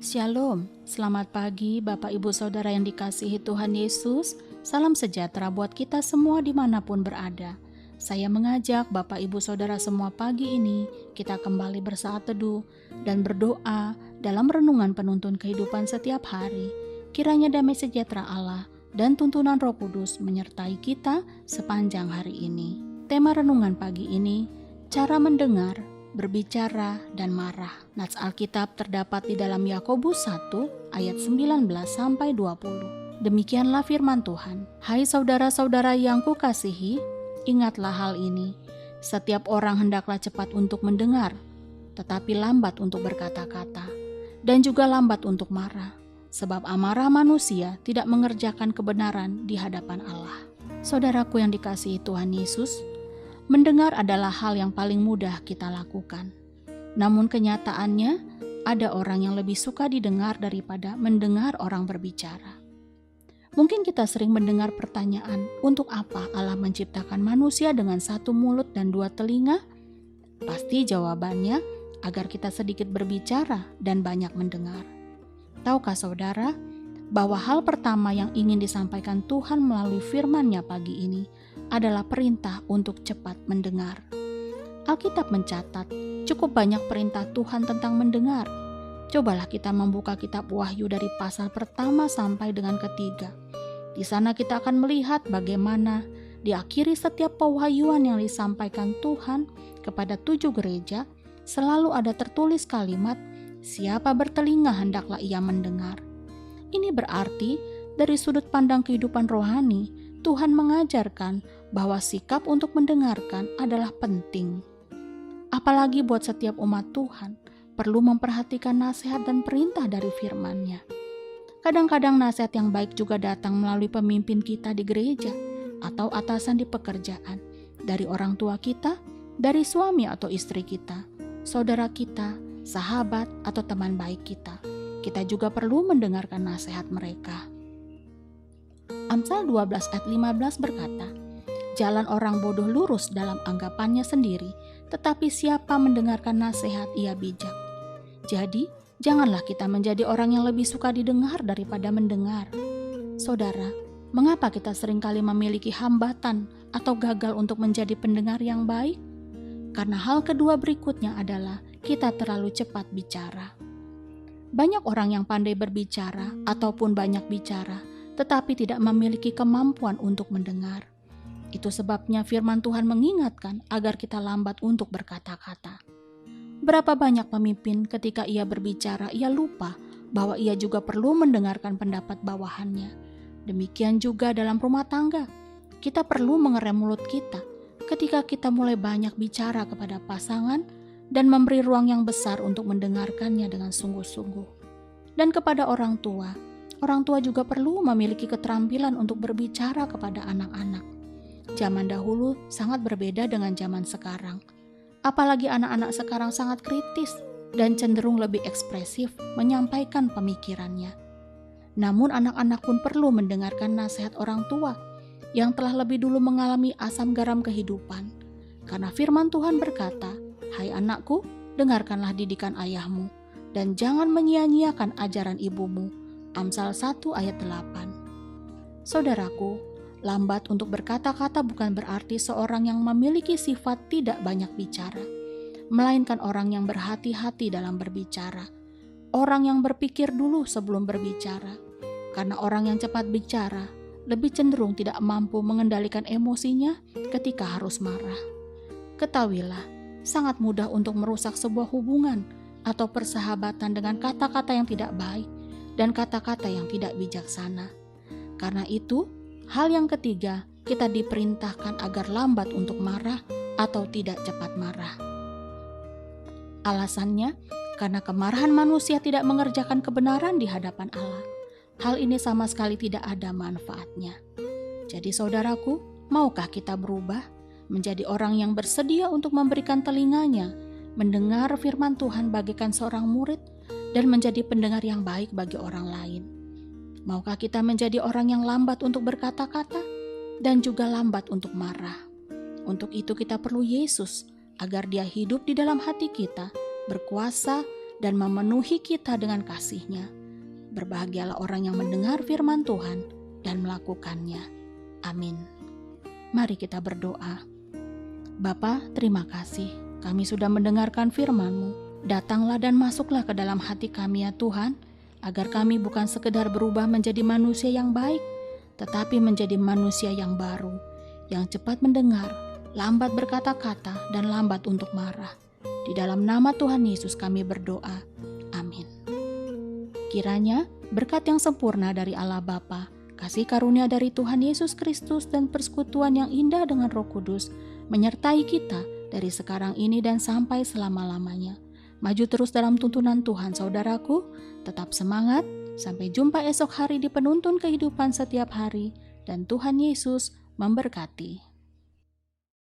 Shalom, selamat pagi Bapak Ibu Saudara yang dikasihi Tuhan Yesus. Salam sejahtera buat kita semua dimanapun berada. Saya mengajak Bapak Ibu Saudara semua pagi ini kita kembali bersaat teduh dan berdoa dalam renungan penuntun kehidupan setiap hari. Kiranya damai sejahtera Allah dan tuntunan Roh Kudus menyertai kita sepanjang hari ini. Tema renungan pagi ini, cara mendengar, berbicara, dan marah. Nats Alkitab terdapat di dalam Yakobus 1 ayat 19-20. Demikianlah firman Tuhan. Hai saudara-saudara yang kukasihi, ingatlah hal ini. Setiap orang hendaklah cepat untuk mendengar, tetapi lambat untuk berkata-kata, dan juga lambat untuk marah. Sebab amarah manusia tidak mengerjakan kebenaran di hadapan Allah. Saudaraku yang dikasihi Tuhan Yesus, mendengar adalah hal yang paling mudah kita lakukan. Namun kenyataannya, ada orang yang lebih suka didengar daripada mendengar orang berbicara. Mungkin kita sering mendengar pertanyaan, untuk apa Allah menciptakan manusia dengan satu mulut dan dua telinga? Pasti jawabannya, agar kita sedikit berbicara dan banyak mendengar. Tahukah saudara, bahwa hal pertama yang ingin disampaikan Tuhan melalui firman-Nya pagi ini adalah perintah untuk cepat mendengar. Alkitab mencatat cukup banyak perintah Tuhan tentang mendengar. Cobalah kita membuka kitab Wahyu dari pasal pertama sampai dengan ketiga. Di sana kita akan melihat bagaimana di akhiri setiap pewahyuan yang disampaikan Tuhan kepada 7 gereja, selalu ada tertulis kalimat, siapa bertelinga hendaklah ia mendengar. Ini berarti dari sudut pandang kehidupan rohani, Tuhan mengajarkan bahwa sikap untuk mendengarkan adalah penting. Apalagi buat setiap umat Tuhan, perlu memperhatikan nasihat dan perintah dari firman-Nya. Kadang-kadang nasihat yang baik juga datang melalui pemimpin kita di gereja, atau atasan di pekerjaan, dari orang tua kita, dari suami atau istri kita, saudara kita, sahabat atau teman baik kita. Kita juga perlu mendengarkan nasihat mereka. Amsal 12 ayat 15 berkata, jalan orang bodoh lurus dalam anggapannya sendiri, tetapi siapa mendengarkan nasihat ia bijak. Jadi, janganlah kita menjadi orang yang lebih suka didengar daripada mendengar. Saudara, mengapa kita seringkali memiliki hambatan atau gagal untuk menjadi pendengar yang baik? Karena hal kedua berikutnya adalah kita terlalu cepat bicara. Banyak orang yang pandai berbicara ataupun banyak bicara, tetapi tidak memiliki kemampuan untuk mendengar. Itu sebabnya firman Tuhan mengingatkan agar kita lambat untuk berkata-kata. Berapa banyak pemimpin ketika ia berbicara, ia lupa bahwa ia juga perlu mendengarkan pendapat bawahannya. Demikian juga dalam rumah tangga, kita perlu mengerem mulut kita ketika kita mulai banyak bicara kepada pasangan dan memberi ruang yang besar untuk mendengarkannya dengan sungguh-sungguh. Dan kepada orang tua juga perlu memiliki keterampilan untuk berbicara kepada anak-anak. Zaman dahulu sangat berbeda dengan zaman sekarang. Apalagi anak-anak sekarang sangat kritis dan cenderung lebih ekspresif menyampaikan pemikirannya. Namun anak-anak pun perlu mendengarkan nasihat orang tua yang telah lebih dulu mengalami asam garam kehidupan. Karena firman Tuhan berkata, hai anakku, dengarkanlah didikan ayahmu, dan jangan menyia-nyiakan ajaran ibumu. Amsal 1 ayat 8. Saudaraku, lambat untuk berkata-kata bukan berarti seorang yang memiliki sifat tidak banyak bicara, melainkan orang yang berhati-hati dalam berbicara. Orang yang berpikir dulu sebelum berbicara, karena orang yang cepat bicara lebih cenderung tidak mampu mengendalikan emosinya ketika harus marah. Ketahuilah, sangat mudah untuk merusak sebuah hubungan atau persahabatan dengan kata-kata yang tidak baik dan kata-kata yang tidak bijaksana. Karena itu, hal yang ketiga, kita diperintahkan agar lambat untuk marah atau tidak cepat marah. Alasannya, karena kemarahan manusia tidak mengerjakan kebenaran di hadapan Allah. Hal ini sama sekali tidak ada manfaatnya. Jadi saudaraku, maukah kita berubah menjadi orang yang bersedia untuk memberikan telinganya, mendengar firman Tuhan bagaikan seorang murid, dan menjadi pendengar yang baik bagi orang lain? Maukah kita menjadi orang yang lambat untuk berkata-kata, dan juga lambat untuk marah? Untuk itu kita perlu Yesus, agar Dia hidup di dalam hati kita, berkuasa dan memenuhi kita dengan kasih-Nya. Berbahagialah orang yang mendengar firman Tuhan dan melakukannya. Amin. Mari kita berdoa. Bapa, terima kasih. Kami sudah mendengarkan firman-Mu. Datanglah dan masuklah ke dalam hati kami ya Tuhan, agar kami bukan sekedar berubah menjadi manusia yang baik, tetapi menjadi manusia yang baru, yang cepat mendengar, lambat berkata-kata, dan lambat untuk marah. Di dalam nama Tuhan Yesus kami berdoa. Amin. Kiranya berkat yang sempurna dari Allah Bapa, kasih karunia dari Tuhan Yesus Kristus, dan persekutuan yang indah dengan Roh Kudus menyertai kita dari sekarang ini dan sampai selama-lamanya. Maju terus dalam tuntunan Tuhan, saudaraku. Tetap semangat. Sampai jumpa esok hari di penuntun kehidupan setiap hari. Dan Tuhan Yesus memberkati.